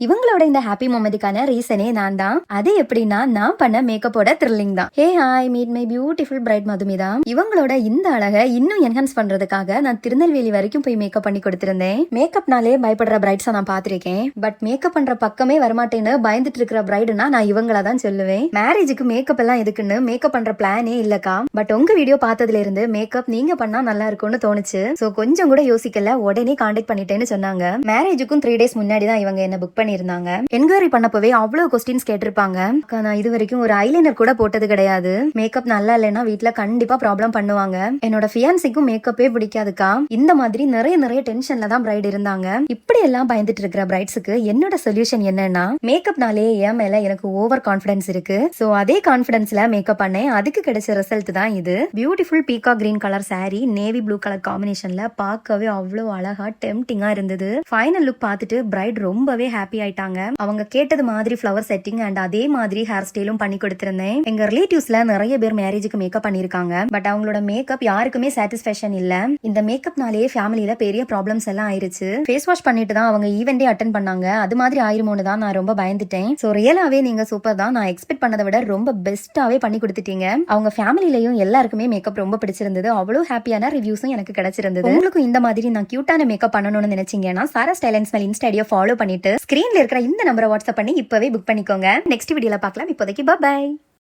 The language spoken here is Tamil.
இவங்களோட இந்த ஹாப்பி மொமெண்ட்டுக்கான ரீசனே நான் தான். அது எப்படின்னா நான் பண்ண மேக்கப்போட த்ரில்லிங் தான். Hey hi, meet my beautiful bride Madhumita. இவங்களோட இந்த அழகை இன்னும் என்ஹான்ஸ் பண்றதுக்காக நான் திருநெல்வேலி வரைக்கும் போய் மேக்கப் பண்ணி கொடுத்திருந்தேன். மேக்கப்னாலே பயப்படுற பிரைட்ஸா நான் பாத்திருக்கேன். பட் மேக்கப் பண்ற பக்கமே வரமாட்டேன்னு பயந்துட்டு இருக்கிற பிரைடுனா நான் இவங்கள தான் சொல்லுவேன். மேரேஜுக்கு மேக்கப் எல்லாம் எதுக்குன்னு மேக்கப் பண்ற பிளானே இல்லக்கா. பட் உங்க வீடியோ பார்த்ததுல இருந்து மேக்கப் நீங்க பண்ணா நல்லா இருக்கும்னு தோணுச்சு. சோ கொஞ்சம் கூட யோசிக்கல, உடனே கான்டாக்ட் பண்ணிட்டேன்னு சொன்னாங்க. மேரேஜுக்கும் 3 days முன்னாடி தான் இவங்க என்ன புக் பண்ணிருந்தாங்க. என்கொயரி பண்ணப்பவே அவ்வளவு கொஸ்டின்ஸ் கேட்டிருப்பாங்க. நான் இது வரைக்கும் ஒரு ஐலைனர் கூட போட்டது கிடையாது. மேக்கப் நல்லா இல்லைன்னா வீட்டுல கண்டிப்பா ப்ராப்ளம் பண்ணுவாங்க. என்னோட ஃபியான்சிக்கும் மேக்கப்பே பிடிக்காதுக்கா. இந்த மாதிரி நிறைய டென்ஷன்ல தான் பிரைட் இருந்தாங்க. இப்படி எல்லாம் பயந்துட்டு இருக்கிற பிரைட்ஸுக்கு என்னோட சொல்யூஷன் என்னன்னா, மேக்கப்னாலே என் மேல எனக்கு ஓவர் கான்பிடன்ஸ் இருக்கு. சோ அதே கான்பிடன்ஸ்ல மேக்கப் பண்ணேன். அதுக்கு கிடைச்ச ரிசல்ட் தான் இது. பியூட்டிஃபுல் பீகா green colour sari navy blue colour காம்பினேஷன்ல பார்க்கவே அவ்வளவு அழகா டெம்டிங்கா இருந்தது. ஃபைனல் லுக் பார்த்துட்டு பிரைட் ரொம்பவே ஹாப்பி ஆயிட்டாங்க. அவங்க கேட்டது மாதிரி ஃப்ளவர் செட்டிங் அண்ட் அதே மாதிரி ஹேர் ஸ்டைலும் பண்ணி கொடுத்திருந்தேன். எங்க ரிலேட்டிவ்ஸ்ல நிறைய பேர் மேரேஜுக்கு மேக்கப் பண்ணிருக்காங்க. பட் அவங்களோட மேக்கப் யாருக்குமே சாட்டிஸ்பேக்ஷன் இல்ல. இந்த மேக்கப்னாலேயே ஃபேமிலியில பெரிய ப்ராப்ளம்ஸ் எல்லாம் ஆயிருச்சு. ஃபேஸ் வாஷ் பண்ணிட்டு தான் அவங்க ஈவெண்டே அட்டென்ட் பண்ணாங்க. அது மாதிரி ஆயிருமோன்னு தான் நான் ரொம்ப பயந்துட்டேன். சோ ரியலாவே நீங்க சூப்பர் தான். நான் எக்ஸ்பெக்ட் பண்ணதை விட ரொம்ப பெஸ்டாவே பண்ணி கொடுத்துட்டீங்க. அவங்க ஃபேமிலிலையும் எல்லாருக்குமே மேக்கப் ரொம்ப பிடிச்சிருந்தது. அவ்வளவு ஹாப்பியான ரிவ்யூஸும் எனக்கு கிடைச்சிருந்தது. உங்களுக்கும் இந்த மாதிரி நான் கியூட்டான மேக்கப் பண்ணணும்னு நினைச்சீங்கன்னா சாரா ஸ்டைல் அண்ட் ஸ்மைல் இன்ஸ்டா ஐடியை ஃபாலோ பண்ணிட்டு ஸ்கிரீன்ல இருக்கிற இந்த நம்பரை வாட்ஸ்அப் பண்ணி இப்பவே புக் பண்ணிக்கோங்க. நெக்ஸ்ட் வீடியோல பார்க்கலாம். இப்போதைக்கு பை.